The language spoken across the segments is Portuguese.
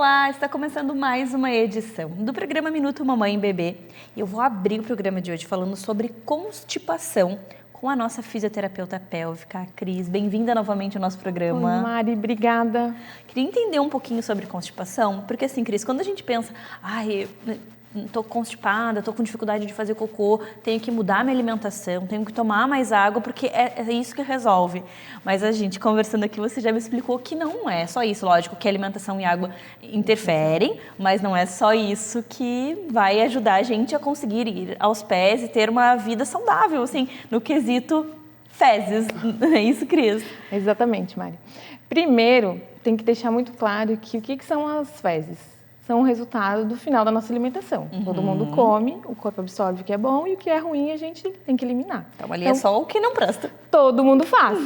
Olá, está começando mais uma edição do programa Minuto Mamãe e Bebê. E eu vou abrir o programa de hoje falando sobre constipação com a nossa fisioterapeuta pélvica, a Cris. Bem-vinda novamente ao nosso programa. Oi, Mari, obrigada. Queria entender um pouquinho sobre constipação, porque assim, Cris, quando a gente pensa, tô constipada, tô com dificuldade de fazer cocô, tenho que mudar minha alimentação, tenho que tomar mais água, porque é isso que resolve. Mas a gente, conversando aqui, você já me explicou que não é só isso. Lógico que alimentação e água interferem, mas não é só isso que vai ajudar a gente a conseguir ir aos pés e ter uma vida saudável, assim, no quesito fezes. É isso, Cris? Exatamente, Mari. Primeiro, tem que deixar muito claro que o que são as fezes? São o resultado do final da nossa alimentação. Todo mundo come, o corpo absorve o que é bom e o que é ruim a gente tem que eliminar. Então ali é só o que não presta. Todo mundo faz.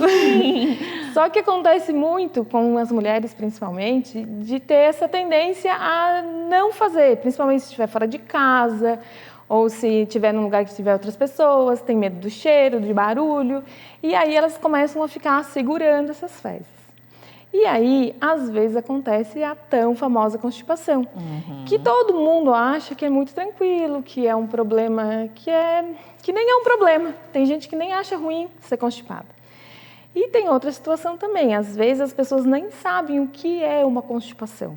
Só que acontece muito com as mulheres, principalmente, de ter essa tendência a não fazer, principalmente se estiver fora de casa ou se estiver num lugar que tiver outras pessoas, tem medo do cheiro, de barulho, e aí elas começam a ficar segurando essas fezes. E aí, às vezes, acontece a tão famosa constipação, que todo mundo acha que é muito tranquilo, que é um problema que nem é um problema. Tem gente que nem acha ruim ser constipada. E tem outra situação também, às vezes as pessoas nem sabem o que é uma constipação.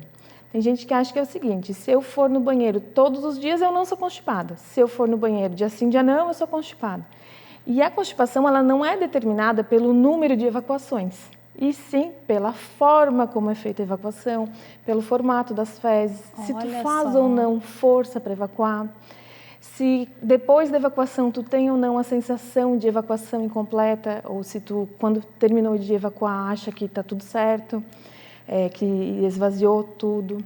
Tem gente que acha que é o seguinte, se eu for no banheiro todos os dias, eu não sou constipada. Se eu for no banheiro dia sim, dia não, eu sou constipada. E a constipação, ela não é determinada pelo número de evacuações, e sim pela forma como é feita a evacuação, pelo formato das fezes, se tu faz ou não força para evacuar, se depois da evacuação tu tem ou não a sensação de evacuação incompleta, ou se tu, quando terminou de evacuar, acha que está tudo certo, que esvaziou tudo,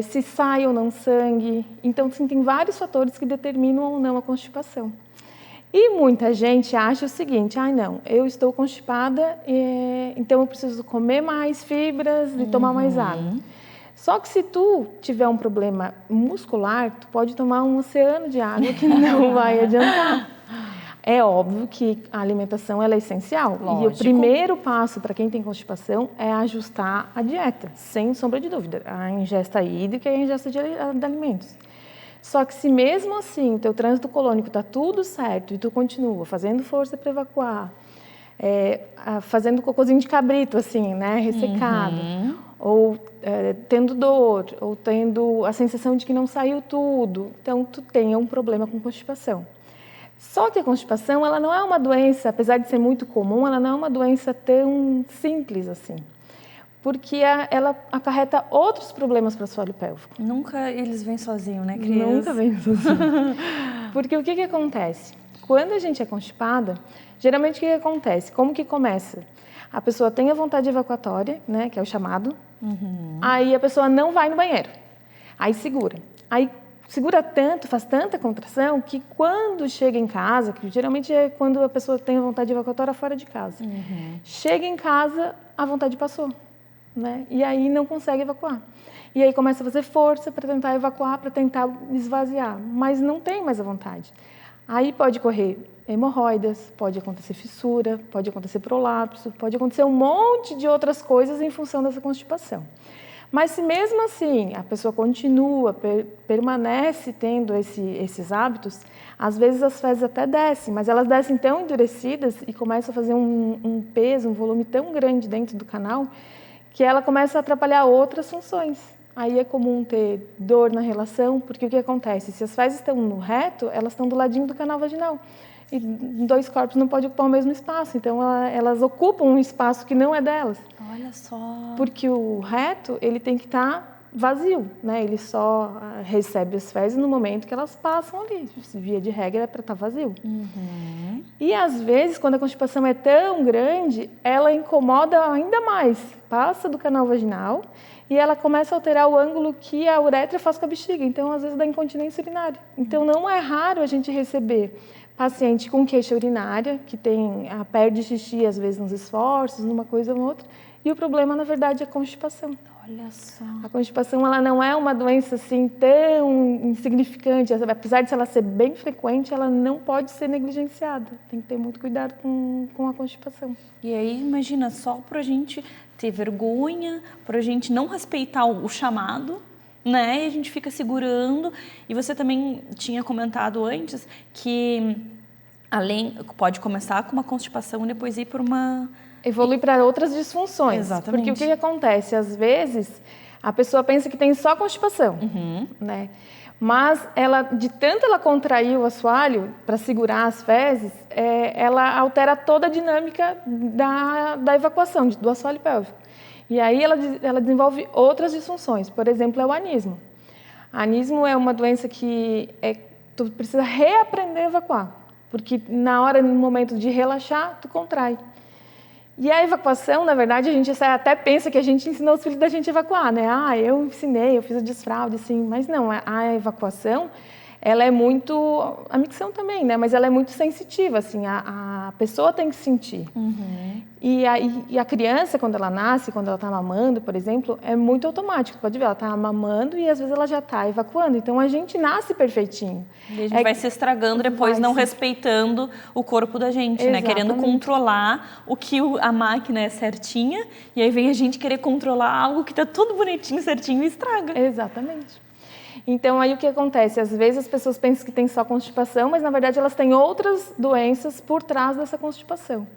se sai ou não sangue. Então, sim, tem vários fatores que determinam ou não a constipação. E muita gente acha o seguinte, não, eu estou constipada, então eu preciso comer mais fibras e tomar mais água. Só que se tu tiver um problema muscular, tu pode tomar um oceano de água que não vai adiantar. É óbvio que a alimentação ela é essencial. Lógico. E o primeiro passo para quem tem constipação é ajustar a dieta, sem sombra de dúvida. A ingesta hídrica e a ingesta de alimentos. Só que se mesmo assim teu trânsito colônico está tudo certo e tu continua fazendo força para evacuar, fazendo cocôzinho de cabrito, assim, né, ressecado, ou tendo dor, ou tendo a sensação de que não saiu tudo, então tu tem um problema com constipação. Só que a constipação, ela não é uma doença, apesar de ser muito comum, ela não é uma doença tão simples assim. Porque ela acarreta outros problemas para o assoalho pélvico. Nunca eles vêm sozinhos, né, Cris? Nunca vêm sozinhos. Porque o que acontece? Quando a gente é constipada, geralmente o que acontece? Como que começa? A pessoa tem a vontade evacuatória, né, que é o chamado, aí a pessoa não vai no banheiro, aí segura. Aí segura tanto, faz tanta contração, que quando chega em casa, que geralmente é quando a pessoa tem a vontade evacuatória fora de casa, chega em casa, a vontade passou. Né? E aí não consegue evacuar. E aí começa a fazer força para tentar evacuar, para tentar esvaziar, mas não tem mais a vontade. Aí pode correr hemorroidas, pode acontecer fissura, pode acontecer prolapso, pode acontecer um monte de outras coisas em função dessa constipação. Mas se mesmo assim a pessoa continua, permanece tendo esses hábitos, às vezes as fezes até descem, mas elas descem tão endurecidas e começam a fazer um peso, um volume tão grande dentro do canal, que ela começa a atrapalhar outras funções. Aí é comum ter dor na relação, porque o que acontece? Se as fezes estão no reto, elas estão do ladinho do canal vaginal. E dois corpos não podem ocupar o mesmo espaço, então elas ocupam um espaço que não é delas. Olha só! Porque o reto, ele tem que estar vazio, né? Ele só recebe as fezes no momento que elas passam ali. Via de regra é para estar vazio. E às vezes, quando a constipação é tão grande, ela incomoda ainda mais. Passa do canal vaginal e ela começa a alterar o ângulo que a uretra faz com a bexiga. Então, às vezes, dá incontinência urinária. Então, não é raro a gente receber paciente com queixa urinária, que perde xixi, às vezes, nos esforços, numa coisa ou outra. E o problema, na verdade, é a constipação. Olha só. A constipação, ela não é uma doença assim tão insignificante. Apesar de ela ser bem frequente, ela não pode ser negligenciada. Tem que ter muito cuidado com a constipação. E aí, imagina, só pra gente ter vergonha, por a gente não respeitar o chamado, né? E a gente fica segurando. E você também tinha comentado antes que pode começar com uma constipação e depois ir por uma... Evolui para outras disfunções. Exatamente. Porque o que acontece? Às vezes, a pessoa pensa que tem só constipação, né? Mas de tanto ela contrair o assoalho para segurar as fezes, ela altera toda a dinâmica da evacuação, do assoalho pélvico. E aí ela desenvolve outras disfunções. Por exemplo, é o anismo. Anismo é uma doença que tu precisa reaprender a evacuar. Porque no momento de relaxar, tu contrai. E a evacuação, na verdade, a gente até pensa que a gente ensinou os filhos da gente a evacuar, né? Eu ensinei, eu fiz o desfraude, assim. Mas não, a evacuação, ela é muito... A micção também, né? Mas ela é muito sensitiva, assim. A pessoa tem que sentir. E a criança, quando ela nasce, quando ela está mamando, por exemplo, é muito automático. Pode ver, ela está mamando e às vezes ela já está evacuando. Então, a gente nasce perfeitinho. E a gente vai se estragando depois, não respeitando o corpo da gente, né? Querendo controlar o que a máquina é certinha. E aí vem a gente querer controlar algo que está tudo bonitinho, certinho e estraga. Exatamente. Então, aí o que acontece? Às vezes as pessoas pensam que tem só constipação, mas na verdade elas têm outras doenças por trás dessa constipação.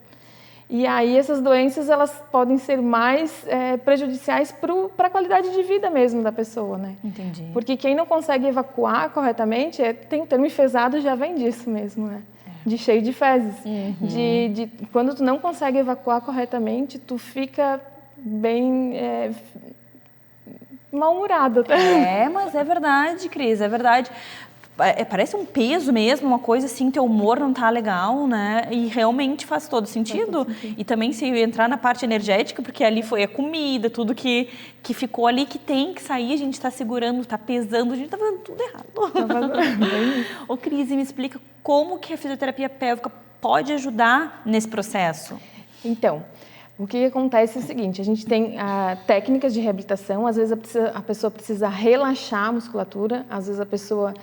E aí essas doenças elas podem ser mais prejudiciais para a qualidade de vida mesmo da pessoa, né? Entendi. Porque quem não consegue evacuar corretamente, tem o termo enfesado já vem disso mesmo, né? De cheio de fezes. Quando tu não consegue evacuar corretamente, tu fica bem mal-humorada. Mas é verdade, Cris, é verdade. Parece um peso mesmo, uma coisa assim, teu humor não tá legal, né? E realmente faz todo sentido. E também se entrar na parte energética, porque ali foi a comida, tudo que ficou ali, que tem que sair, a gente tá segurando, tá pesando, a gente tá fazendo tudo errado. Ô, Cris, me explica como que a fisioterapia pélvica pode ajudar nesse processo? Então, o que acontece é o seguinte, a gente tem técnicas de reabilitação, às vezes a pessoa precisa relaxar a musculatura, às vezes a pessoa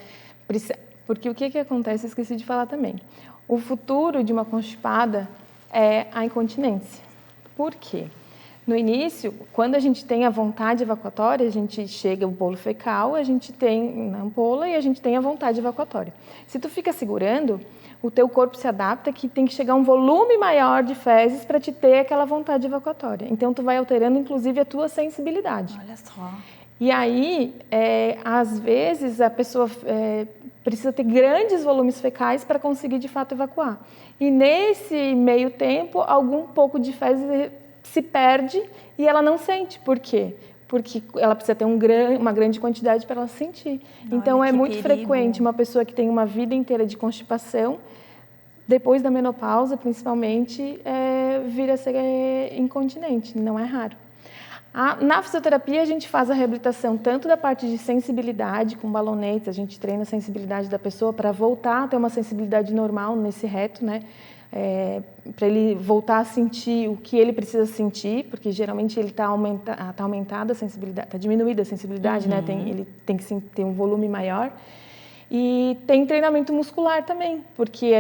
precisa... Porque o que acontece, eu esqueci de falar também. O futuro de uma constipada é a incontinência. Por quê? No início, quando a gente tem a vontade evacuatória, a gente chega ao bolo fecal, a gente tem na ampola e a gente tem a vontade evacuatória. Se tu fica segurando, o teu corpo se adapta que tem que chegar um volume maior de fezes para te ter aquela vontade evacuatória. Então, tu vai alterando, inclusive, a tua sensibilidade. Olha só. E aí, às vezes, a pessoa precisa ter grandes volumes fecais para conseguir, de fato, evacuar. E nesse meio tempo, algum pouco de fezes se perde e ela não sente. Por quê? Porque ela precisa ter uma grande quantidade para ela sentir. Então, é muito frequente uma pessoa que tem uma vida inteira de constipação, depois da menopausa, principalmente, vir a ser incontinente. Não é raro. Na fisioterapia, a gente faz a reabilitação tanto da parte de sensibilidade, com balonetes, a gente treina a sensibilidade da pessoa para voltar a ter uma sensibilidade normal nesse reto, né? Para ele voltar a sentir o que ele precisa sentir, porque geralmente ele está aumentada a sensibilidade, está diminuída a sensibilidade, né? Ele tem que ter um volume maior. E tem treinamento muscular também, porque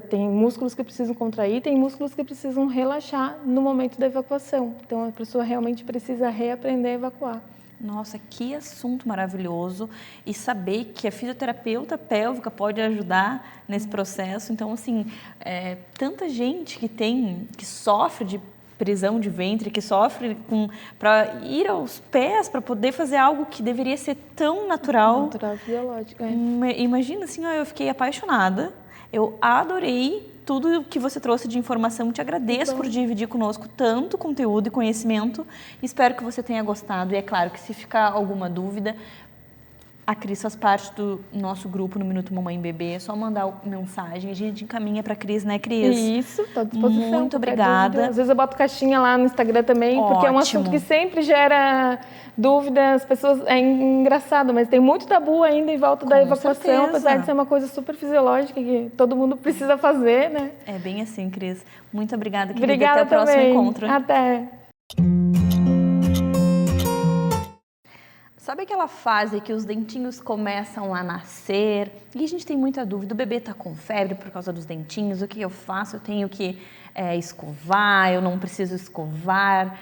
tem músculos que precisam contrair, tem músculos que precisam relaxar no momento da evacuação. Então, a pessoa realmente precisa reaprender a evacuar. Nossa, que assunto maravilhoso. E saber que a fisioterapeuta pélvica pode ajudar nesse processo. Então, assim, tanta gente que sofre de prisão de ventre, que sofre para ir aos pés, para poder fazer algo que deveria ser tão natural. Natural, fisiológico, Imagina assim, eu fiquei apaixonada, eu adorei tudo que você trouxe de informação, te agradeço por dividir conosco tanto conteúdo e conhecimento, espero que você tenha gostado e é claro que se ficar alguma dúvida, a Cris faz parte do nosso grupo no Minuto Mamãe e Bebê. É só mandar mensagem. A gente encaminha para a Cris, né, Cris? Isso, estou à disposição. Muito obrigada. Às vezes eu boto caixinha lá no Instagram também, porque é um assunto que sempre gera dúvida. As pessoas... É engraçado, mas tem muito tabu ainda em volta da evacuação, apesar de ser uma coisa super fisiológica que todo mundo precisa fazer, né? É bem assim, Cris. Muito obrigada, querida. Obrigada até o próximo encontro. Até. Sabe aquela fase que os dentinhos começam a nascer e a gente tem muita dúvida, o bebê está com febre por causa dos dentinhos, o que eu faço? Eu tenho que escovar, eu não preciso escovar.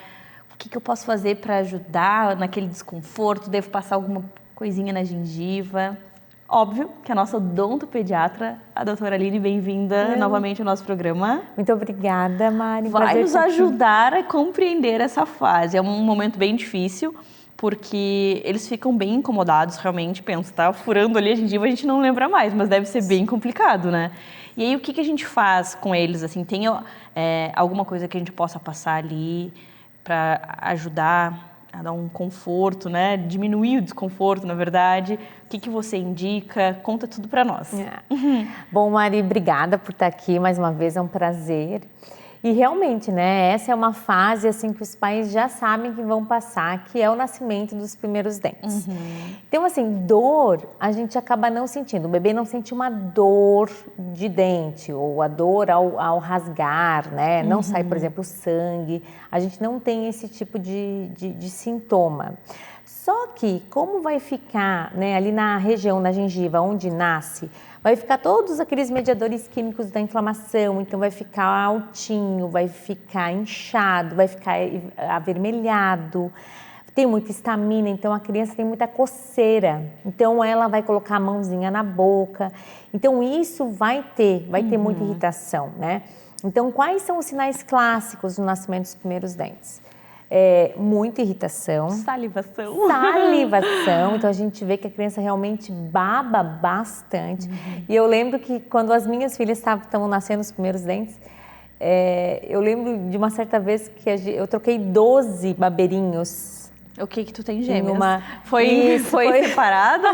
O que eu posso fazer para ajudar naquele desconforto? Devo passar alguma coisinha na gengiva? Óbvio que a nossa odontopediatra, a doutora Aline, bem-vinda novamente ao nosso programa. Muito obrigada, Mari. Vai nos ajudar a compreender essa fase. É um momento bem difícil, porque eles ficam bem incomodados, realmente. Penso, tá furando ali a gengiva, a gente não lembra mais, mas deve ser bem complicado, né? E aí, o que a gente faz com eles? Assim, tem alguma coisa que a gente possa passar ali para ajudar a dar um conforto, né? Diminuir o desconforto, na verdade. O que você indica? Conta tudo para nós. Bom, Mari, obrigada por estar aqui mais uma vez, é um prazer. E realmente, né, essa é uma fase assim que os pais já sabem que vão passar, que é o nascimento dos primeiros dentes. Então, assim, dor a gente acaba não sentindo. O bebê não sente uma dor de dente ou a dor ao rasgar, né? Não sai, por exemplo, sangue. A gente não tem esse tipo de sintoma. Só que, como vai ficar, né, ali na região da gengiva, onde nasce, vai ficar todos aqueles mediadores químicos da inflamação, então vai ficar altinho, vai ficar inchado, vai ficar avermelhado, tem muita histamina, então a criança tem muita coceira, então ela vai colocar a mãozinha na boca, então isso vai ter muita irritação, né? Então, quais são os sinais clássicos do nascimento dos primeiros dentes? Muita irritação. Salivação. Então a gente vê que a criança realmente baba bastante. E eu lembro que quando as minhas filhas estavam nascendo os primeiros dentes, eu lembro de uma certa vez que eu troquei 12 babeirinhos. O que tu tem gêmeos? Foi separado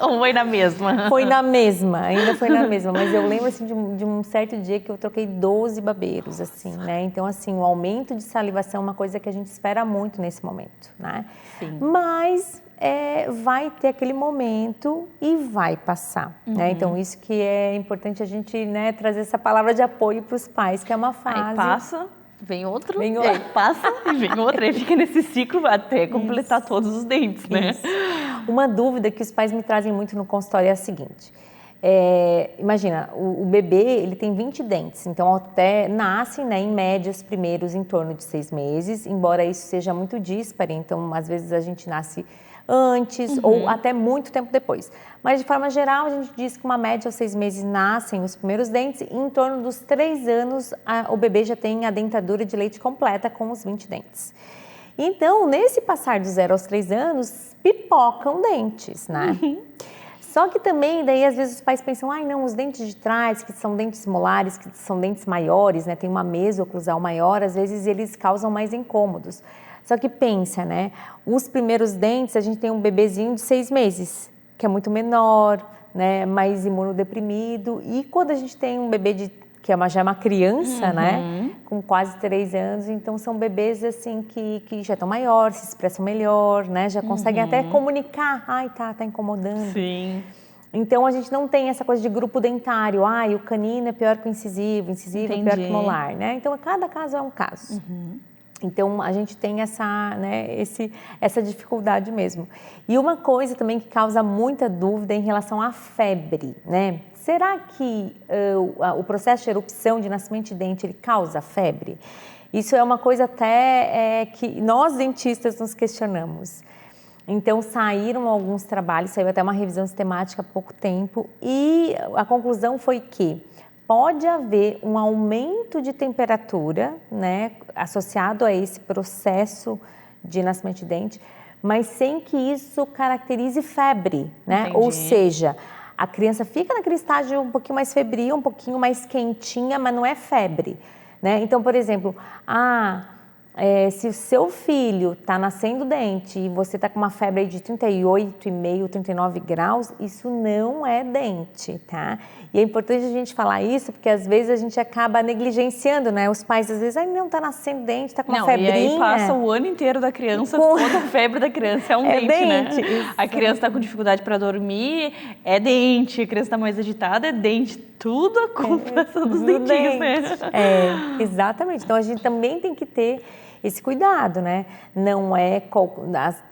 ou foi na mesma? Foi na mesma, ainda foi na mesma. Mas eu lembro assim, de um certo dia que eu troquei 12 babeiros, assim, né? Então, assim, o aumento de salivação é uma coisa que a gente espera muito nesse momento, né? Sim. Mas vai ter aquele momento e vai passar, né? Então, isso que é importante a gente, né, trazer essa palavra de apoio para os pais, que é uma fase... Aí passa... Vem outro, e aí passa e vem outro, e fica nesse ciclo até completar todos os dentes, né? Isso. Uma dúvida que os pais me trazem muito no consultório é a seguinte, imagina, o bebê ele tem 20 dentes, então até nascem, né, em média os primeiros em torno de 6 meses, embora isso seja muito díspare, então às vezes a gente nasce antes ou até muito tempo depois. Mas de forma geral a gente diz que uma média aos 6 meses nascem os primeiros dentes e em torno dos 3 anos o bebê já tem a dentadura de leite completa com os 20 dentes. Então, nesse passar dos 0 aos 3 anos, pipocam dentes, né? Só que também, daí às vezes os pais pensam, não, os dentes de trás, que são dentes molares, que são dentes maiores, né, tem uma mesa-oclusal maior, às vezes eles causam mais incômodos. Só que pensa, né, os primeiros dentes, a gente tem um bebezinho de 6 meses, que é muito menor, né, mais imunodeprimido, e quando a gente tem um bebê que já é uma criança, né, com quase 3 anos, então são bebês assim que já estão maiores, se expressam melhor, né, já conseguem até comunicar, tá incomodando. Sim. Então a gente não tem essa coisa de grupo dentário, o canino é pior que o incisivo é pior que o molar, né, então cada caso é um caso. Então, a gente tem essa dificuldade mesmo. E uma coisa também que causa muita dúvida em relação à febre, né? Será que o processo de erupção de nascimento de dente ele causa febre? Isso é uma coisa até que nós dentistas nos questionamos. Então, saíram alguns trabalhos, saiu até uma revisão sistemática há pouco tempo e a conclusão foi que pode haver um aumento de temperatura, né, associado a esse processo de nascimento de dente, mas sem que isso caracterize febre, né? Entendi. Ou seja, a criança fica naquele estágio um pouquinho mais febril, um pouquinho mais quentinha, mas não é febre, né? Então, por exemplo, se o seu filho está nascendo dente e você está com uma febre de 38,5, 39 graus, isso não é dente, tá? E é importante a gente falar isso, porque às vezes a gente acaba negligenciando, né? Os pais às vezes, não está nascendo dente, está com uma febrinha. E aí passa o ano inteiro da criança, toda a febre da criança é um dente, né? Isso. A criança está com dificuldade para dormir, é dente. A criança está mais agitada, é dente. Tudo a culpa são dos dentinhos, né? Exatamente. Então a gente também tem que ter esse cuidado, né? Não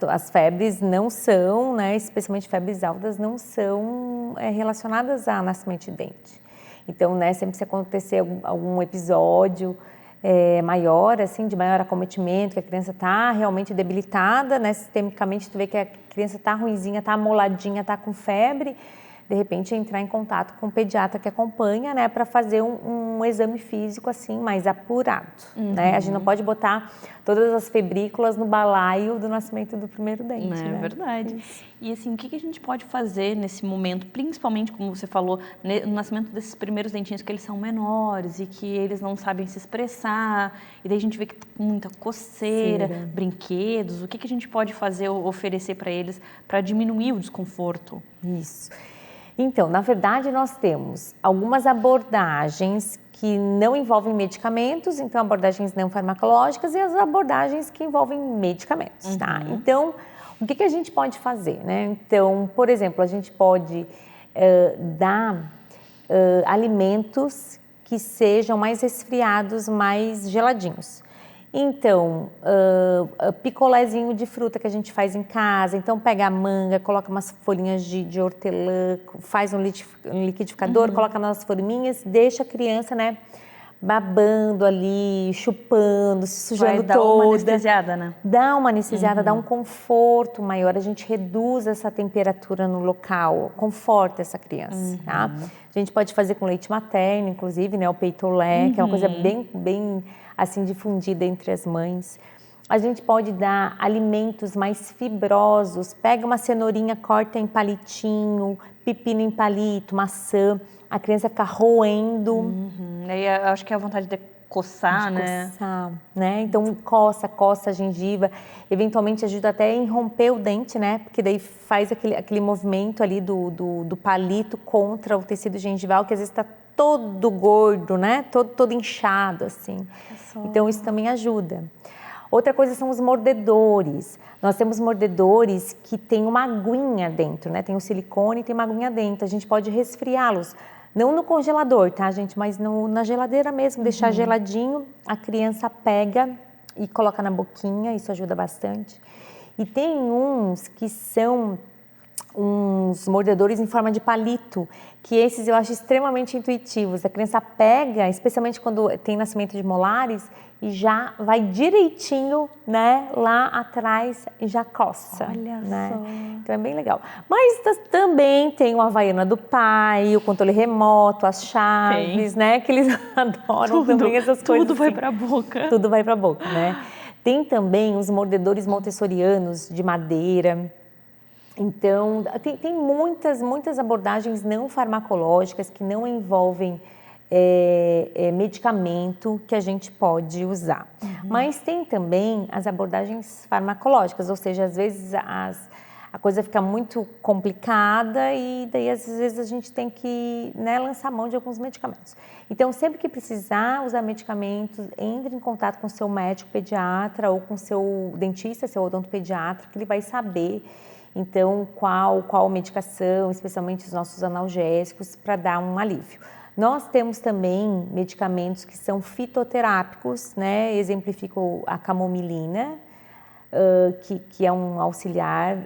as febres não são, né? Especialmente febres altas, não são relacionadas a nascimento de dente. Então, né? Sempre se acontecer algum episódio maior, assim, de maior acometimento, que a criança está realmente debilitada, né? Sistemicamente, tu vê que a criança está ruinzinha, está amoladinha, está com febre, de repente entrar em contato com o pediatra que acompanha, né, para fazer um exame físico assim mais apurado, né? A gente não pode botar todas as febrículas no balaio do nascimento do primeiro dente, É né? verdade. Isso. E assim, o que a gente pode fazer nesse momento, principalmente como você falou, no nascimento desses primeiros dentinhos que eles são menores e que eles não sabem se expressar, e daí a gente vê que tá com muita coceira, brinquedos, o que a gente pode fazer, oferecer para eles para diminuir o desconforto? Isso. Então, na verdade, nós temos algumas abordagens que não envolvem medicamentos, então abordagens não farmacológicas e as abordagens que envolvem medicamentos, tá? Então, o que a gente pode fazer, né? Então, por exemplo, a gente pode dar alimentos que sejam mais resfriados, mais geladinhos. Então, picolézinho de fruta que a gente faz em casa. Então, pega a manga, coloca umas folhinhas de hortelã, faz um liquidificador, coloca nas forminhas, deixa a criança, né, babando ali, chupando, se sujando toda. Dá uma anestesiada, né? Dá uma anestesiada, dá um conforto maior, a gente reduz essa temperatura no local, conforta essa criança, tá? A gente pode fazer com leite materno, inclusive, né, o peitolé, que é uma coisa bem assim difundida entre as mães. A gente pode dar alimentos mais fibrosos, pega uma cenourinha, corta em palitinho, pepino em palito, maçã, a criança fica roendo. Aí eu acho que é a vontade de coçar, né? Coçar, né? Então coça a gengiva, eventualmente ajuda até em romper o dente, né? Porque daí faz aquele movimento ali do palito contra o tecido gengival, que às vezes está todo gordo, né? Todo inchado, assim. Então isso também ajuda. Outra coisa são os mordedores. Nós temos mordedores que tem uma aguinha dentro, né? Tem o silicone e tem uma aguinha dentro. A gente pode resfriá-los. Não no congelador, tá, gente? Mas na geladeira mesmo, deixar geladinho. A criança pega e coloca na boquinha, isso ajuda bastante. E tem uns que são uns mordedores em forma de palito, que esses eu acho extremamente intuitivos. A criança pega, especialmente quando tem nascimento de molares, e já vai direitinho, né, lá atrás e já coça. Olha né? só. Então é bem legal. Mas também tem o Havaiana do pai, o controle remoto, as chaves, né, que eles adoram também essas coisas. Tudo vai assim. pra boca. Tudo vai pra boca, né? Tem também os mordedores montessorianos de madeira. Então, tem muitas abordagens não farmacológicas que não envolvem medicamento que a gente pode usar. Mas tem também as abordagens farmacológicas, ou seja, às vezes a coisa fica muito complicada e daí às vezes a gente tem que, né, lançar mão de alguns medicamentos. Então, sempre que precisar usar medicamentos, entre em contato com o seu médico pediatra ou com o seu dentista, seu odontopediatra, que ele vai saber então qual medicação, especialmente os nossos analgésicos, para dar um alívio. Nós temos também medicamentos que são fitoterápicos, né? Exemplifico a camomilina, que é um auxiliar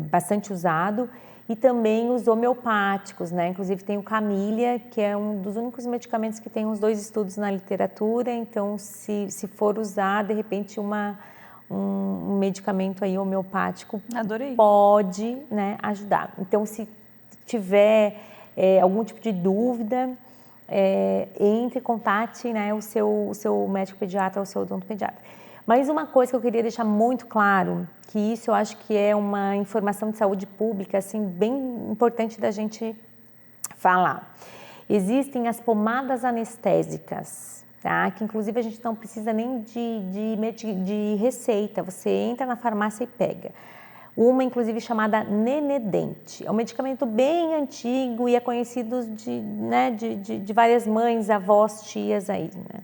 bastante usado, e também os homeopáticos, né? Inclusive tem o Camília, que é um dos únicos medicamentos que tem uns 2 estudos na literatura, então se for usar, de repente, um medicamento aí homeopático Adorei. pode, né, ajudar. Então, se tiver algum tipo de dúvida, entre, contate, né, o seu médico pediatra ou o seu odontopediatra. Mas uma coisa que eu queria deixar muito claro, que isso eu acho que é uma informação de saúde pública, assim, bem importante da gente falar. Existem as pomadas anestésicas, tá? Que inclusive a gente não precisa nem de receita, você entra na farmácia e pega. Uma, inclusive, chamada Nenedente. É um medicamento bem antigo e é conhecido de várias mães, avós, tias aí, né?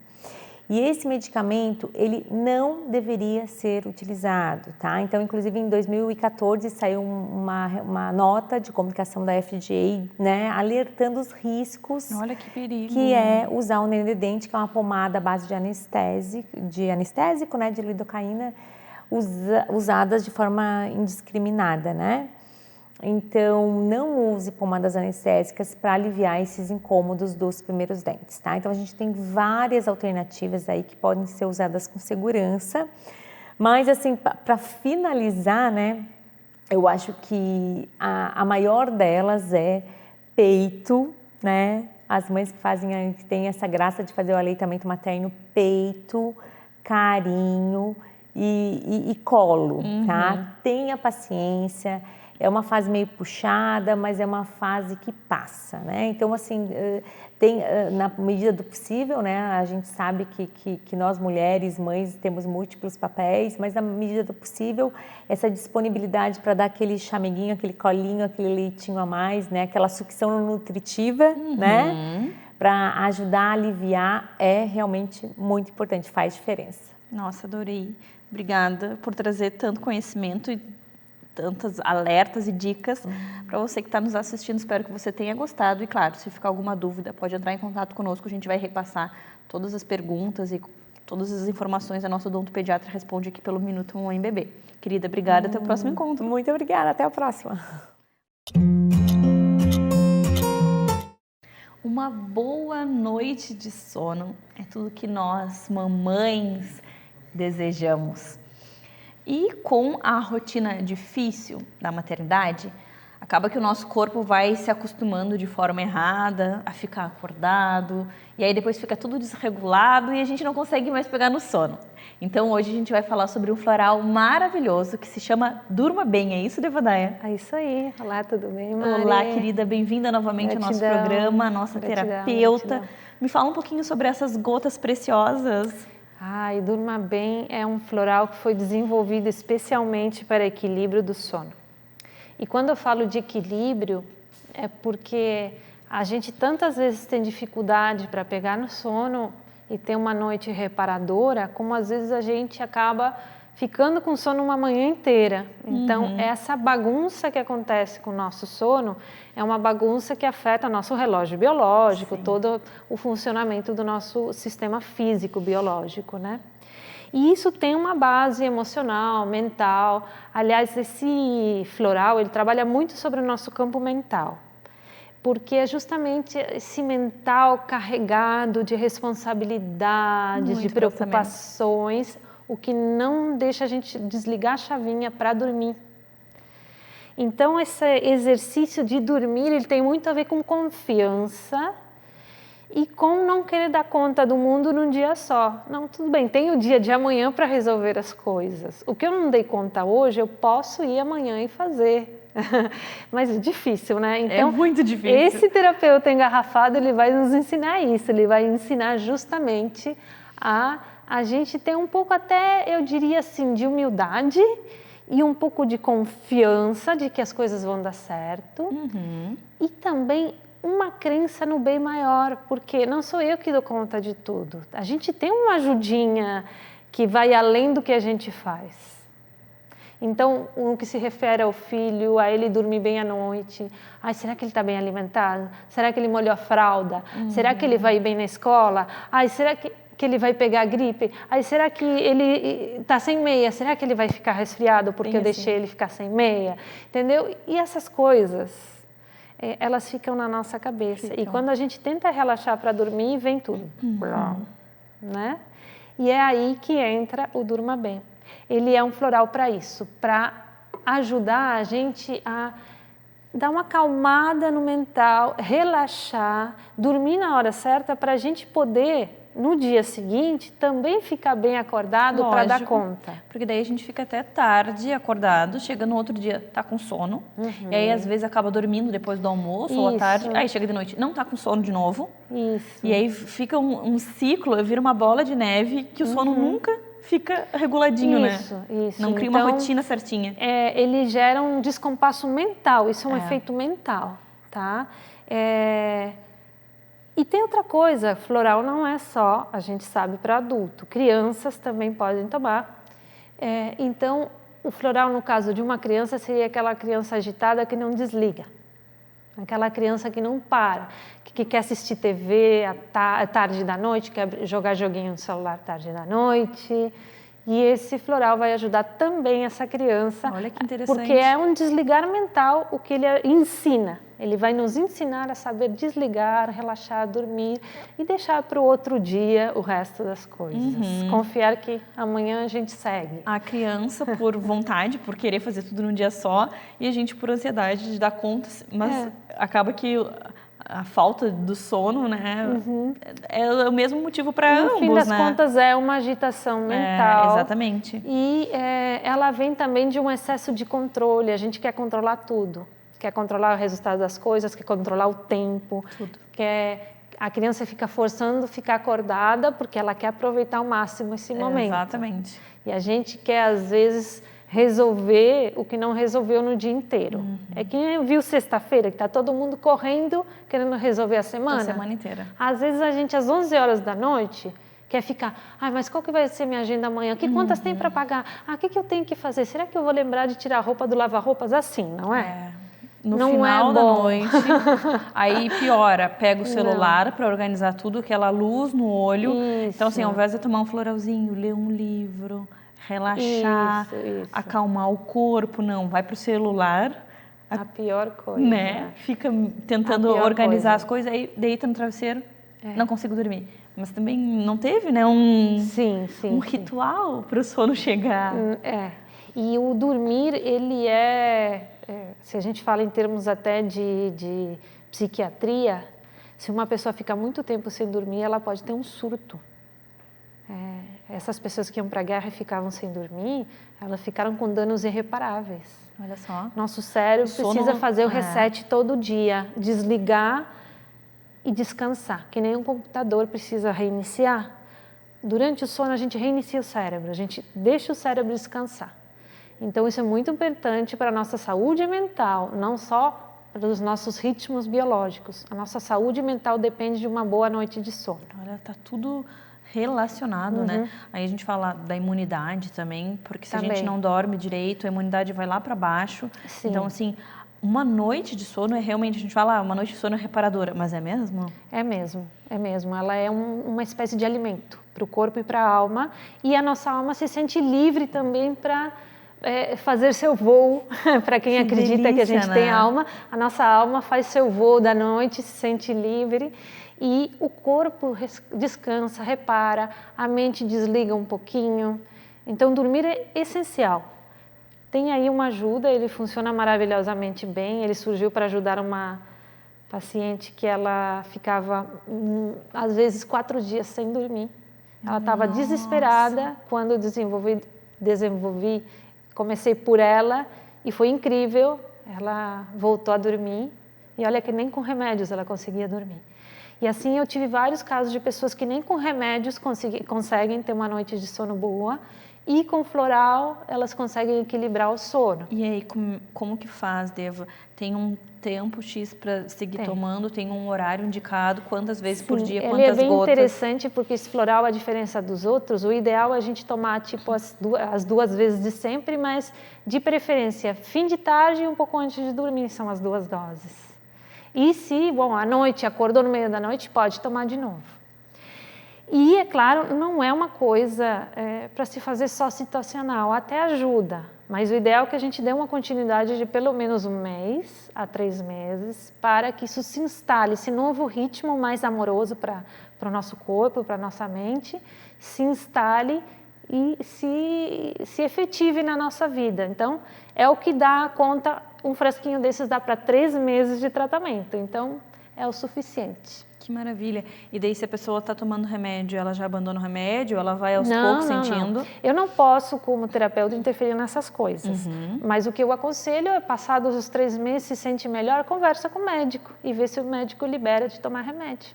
E esse medicamento, ele não deveria ser utilizado, tá? Então, inclusive, em 2014, saiu uma nota de comunicação da FDA, né, alertando os riscos. Olha que perigo. Que é usar o Nenedente, que é uma pomada à base de anestésico, né, de lidocaína, usadas de forma indiscriminada, né? Então, não use pomadas anestésicas para aliviar esses incômodos dos primeiros dentes, tá? Então, a gente tem várias alternativas aí que podem ser usadas com segurança. Mas, assim, para finalizar, né, eu acho que a maior delas é peito, né? As mães que têm essa graça de fazer o aleitamento materno, peito, carinho e colo, tá? Tenha paciência. É uma fase meio puxada, mas é uma fase que passa, né? Então, assim, na medida do possível, né? A gente sabe que nós mulheres, mães, temos múltiplos papéis, mas na medida do possível, essa disponibilidade para dar aquele chameguinho, aquele colinho, aquele leitinho a mais, né? Aquela sucção nutritiva, né? Para ajudar a aliviar é realmente muito importante, faz diferença. Nossa, adorei. Obrigada por trazer tanto conhecimento e tantas alertas e dicas para você que está nos assistindo. Espero que você tenha gostado e, claro, se ficar alguma dúvida, pode entrar em contato conosco. A gente vai repassar todas as perguntas e todas as informações. A nossa odontopediatra responde aqui pelo Minuto Mamãe Bebê. Querida, obrigada. Até o próximo encontro. Muito obrigada. Até a próxima. Uma boa noite de sono é tudo que nós, mamães, desejamos. E com a rotina difícil da maternidade, acaba que o nosso corpo vai se acostumando de forma errada a ficar acordado, e aí depois fica tudo desregulado e a gente não consegue mais pegar no sono. Então hoje a gente vai falar sobre um floral maravilhoso que se chama Durma Bem, é isso, Devadaia? É isso aí. Olá, tudo bem, Mari? Olá, querida, bem-vinda novamente ao nosso programa, nossa terapeuta. Me fala um pouquinho sobre essas gotas preciosas. E Durma Bem é um floral que foi desenvolvido especialmente para equilíbrio do sono. E quando eu falo de equilíbrio, é porque a gente tantas vezes tem dificuldade para pegar no sono e ter uma noite reparadora, como às vezes a gente acaba ficando com sono uma manhã inteira. Então, essa bagunça que acontece com o nosso sono é uma bagunça que afeta o nosso relógio biológico, todo o funcionamento do nosso sistema físico biológico, né? E isso tem uma base emocional, mental. Aliás, esse floral, ele trabalha muito sobre o nosso campo mental, porque é justamente esse mental carregado de responsabilidades, de preocupações, o que não deixa a gente desligar a chavinha para dormir. Então, esse exercício de dormir, ele tem muito a ver com confiança e com não querer dar conta do mundo num dia só. Não, tudo bem, tem o dia de amanhã para resolver as coisas. O que eu não dei conta hoje, eu posso ir amanhã e fazer. Mas é difícil, né? Então, é muito difícil. Esse terapeuta engarrafado, ele vai nos ensinar isso, ele vai ensinar justamente a gente ter um pouco até, eu diria assim, de humildade e um pouco de confiança de que as coisas vão dar certo. E também uma crença no bem maior, porque não sou eu que dou conta de tudo. A gente tem uma ajudinha que vai além do que a gente faz. Então, no que se refere ao filho, a ele dormir bem à noite, será que ele está bem alimentado? Será que ele molhou a fralda? Será que ele vai bem na escola? Será que ele vai pegar gripe? Será que ele está sem meia? Será que ele vai ficar resfriado porque eu deixei ele ficar sem meia? Entendeu? E essas coisas, elas ficam na nossa cabeça. E quando a gente tenta relaxar para dormir, vem tudo. Né? E é aí que entra o Durma Bem. Ele é um floral para isso, para ajudar a gente a dar uma acalmada no mental, relaxar, dormir na hora certa para a gente poder, no dia seguinte, também ficar bem acordado para dar conta. Porque daí a gente fica até tarde acordado, chega no outro dia, tá com sono, e aí às vezes acaba dormindo depois do almoço ou à tarde, aí chega de noite, não tá com sono de novo, e aí fica um ciclo, vira uma bola de neve que o sono nunca fica reguladinho, né? Isso. Não cria uma rotina certinha. Ele gera um descompasso mental, isso é um efeito mental, tá? E tem outra coisa, floral não é só, a gente sabe, para adulto, crianças também podem tomar. Então, o floral no caso de uma criança seria aquela criança agitada que não desliga. Aquela criança que não para, que quer assistir TV à tarde da noite, quer jogar joguinho no celular à tarde da noite. E esse floral vai ajudar também essa criança. Olha que interessante. Porque é um desligar mental o que ele ensina. Ele vai nos ensinar a saber desligar, relaxar, dormir e deixar para o outro dia o resto das coisas. Confiar que amanhã a gente segue. A criança por vontade, por querer fazer tudo num dia só, e a gente por ansiedade de dar conta, mas acaba que a falta do sono, né, é o mesmo motivo para ambos, No fim das né? contas, é uma agitação mental. Exatamente. E ela vem também de um excesso de controle. A gente quer controlar tudo. Quer controlar o resultado das coisas, quer controlar o tempo. Tudo. A criança fica forçando ficar acordada porque ela quer aproveitar ao máximo esse momento. Exatamente. E a gente quer, às vezes, resolver o que não resolveu no dia inteiro. É que nem viu sexta-feira, que está todo mundo correndo, querendo resolver a semana. A semana inteira. Às vezes a gente, às 11 horas da noite, quer ficar, mas qual que vai ser minha agenda amanhã? Que contas tem para pagar? O que eu tenho que fazer? Será que eu vou lembrar de tirar a roupa do lava-roupas? Assim, não é? No não final é da bom. noite, aí piora, pega o celular para organizar tudo, aquela luz no olho. Isso. Então, assim, ao invés de tomar um floralzinho, ler um livro, relaxar, Isso. acalmar o corpo, não, vai pro celular, A pior coisa. né? Fica tentando A pior organizar coisa. as coisas, aí deita no travesseiro, não consigo dormir. Mas também não teve, né, um ritual para o sono chegar. E o dormir, ele se a gente fala em termos até de psiquiatria, se uma pessoa fica muito tempo sem dormir, ela pode ter um surto. Essas pessoas que iam para a guerra e ficavam sem dormir, elas ficaram com danos irreparáveis. Olha só. Nosso cérebro precisa fazer o reset todo dia, desligar e descansar, que nem um computador precisa reiniciar. Durante o sono a gente reinicia o cérebro, a gente deixa o cérebro descansar. Então isso é muito importante para a nossa saúde mental, não só para os nossos ritmos biológicos. A nossa saúde mental depende de uma boa noite de sono. Olha, tá tudo relacionado, né? Aí a gente fala da imunidade também, porque se a gente não dorme direito, a imunidade vai lá para baixo. Sim. Então, assim, uma noite de sono é realmente, a gente fala, uma noite de sono é reparadora, mas é mesmo? É mesmo. Ela é uma espécie de alimento para o corpo e para a alma, e a nossa alma se sente livre também para fazer seu voo. Para quem acredita delícia, que a gente tem alma, a nossa alma faz seu voo da noite, se sente livre. E o corpo descansa, repara, a mente desliga um pouquinho. Então, dormir é essencial. Tem aí uma ajuda, ele funciona maravilhosamente bem. Ele surgiu para ajudar uma paciente que ela ficava, às vezes, 4 dias sem dormir. Ela estava desesperada quando desenvolvi. Comecei por ela e foi incrível. Ela voltou a dormir. E olha que nem com remédios ela conseguia dormir. E assim eu tive vários casos de pessoas que nem com remédios conseguem ter uma noite de sono boa e com floral elas conseguem equilibrar o sono. E aí, como que faz, Deva? Tem um tempo X para seguir tomando? Tem um horário indicado? Quantas vezes por dia? Quantas gotas? Ele é bem gotas? interessante porque esse floral, a diferença dos outros, o ideal é a gente tomar tipo as 2 vezes de sempre, mas de preferência fim de tarde e um pouco antes de dormir, são as 2 doses. E se, à noite, acordou no meio da noite, pode tomar de novo. E, é claro, não é uma coisa para se fazer só situacional, até ajuda. Mas o ideal é que a gente dê uma continuidade de pelo menos 1 mês a 3 meses para que isso se instale, esse novo ritmo mais amoroso para o nosso corpo, para a nossa mente, se instale e se efetive na nossa vida. Então, é o que dá conta, um frasquinho desses dá para 3 meses de tratamento, então é o suficiente. Que maravilha. E daí, se a pessoa está tomando remédio, ela já abandona o remédio, ela vai aos poucos sentindo? Não. Eu não posso, como terapeuta, interferir nessas coisas. Mas o que eu aconselho é, passados os 3 meses, se sente melhor, conversa com o médico e vê se o médico libera de tomar remédio.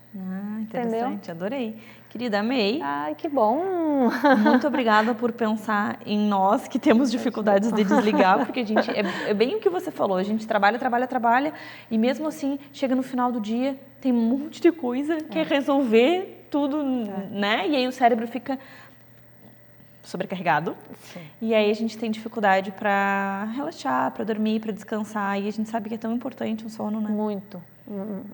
Interessante, entendeu? Adorei. Querida, amei. Ai, que bom! Muito obrigada por pensar em nós que temos dificuldades de desligar, porque a gente, é bem o que você falou, a gente trabalha, e mesmo assim, chega no final do dia, tem um monte de coisa, quer resolver tudo, né? E aí o cérebro fica sobrecarregado. Sim. E aí a gente tem dificuldade para relaxar, para dormir, para descansar, e a gente sabe que é tão importante o sono, né? Muito.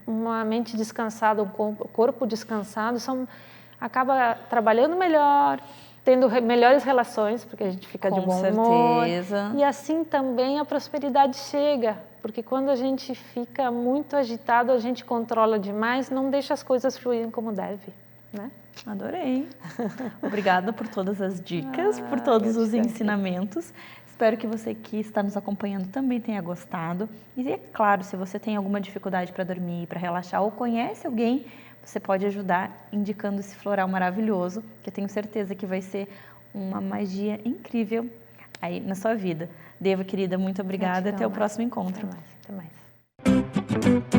Uma mente descansada, um corpo descansado, acaba trabalhando melhor, tendo melhores relações, porque a gente fica de bom humor. certeza. E assim também a prosperidade chega, porque quando a gente fica muito agitado, a gente controla demais, não deixa as coisas fluírem como deve, né? Adorei. Obrigada por todas as dicas, por todos os ensinamentos. Espero que você que está nos acompanhando também tenha gostado. E é claro, se você tem alguma dificuldade para dormir, para relaxar ou conhece alguém, você pode ajudar indicando esse floral maravilhoso, que eu tenho certeza que vai ser uma magia incrível aí na sua vida. Deva, querida, muito obrigada. Até o próximo encontro. Até mais.